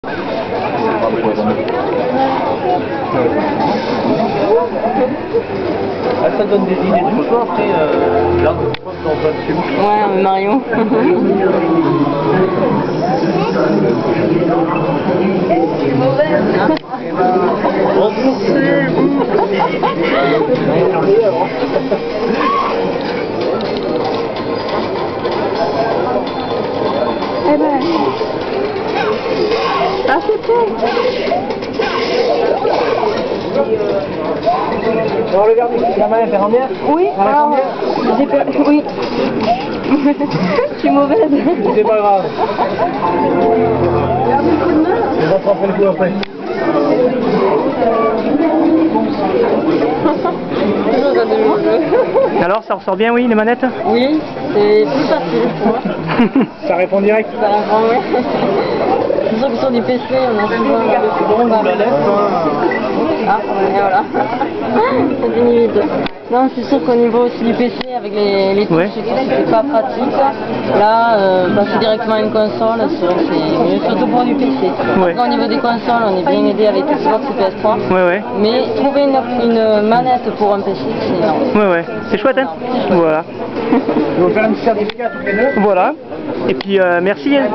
Ah, ça donne des idées de photos après, là, dans plein de films. Ouais, Marion. C'est mauvais. Bonjour, c'est vous. Eh ben. Ah, c'est tout. Alors le vernis, la main, elle fait remplir? Oui, alors, oui. Je suis mauvaise. C'est pas grave. On va te rappeler le coup après. Alors, ça ressort bien, oui, les manettes? Oui, c'est plus facile. Ça répond direct? Ça répond, oui. C'est sûr que sur du PC, on a souvent... Ah, et voilà. C'est fini vite. Non, c'est sûr qu'au niveau aussi du PC, avec les touches, c'est pas pratique. Là, passer directement à une console, c'est vrai que c'est mieux, surtout pour du PC. Ouais. Après, au niveau des consoles, on est bien aidé avec Xbox et PS3. Ouais, ouais. Mais trouver une manette pour un PC, c'est énorme. Ouais, ouais. C'est chouette, hein? Voilà. Je vais vous faire un petit certificat tous les deux. Voilà. Et puis, merci. Hein.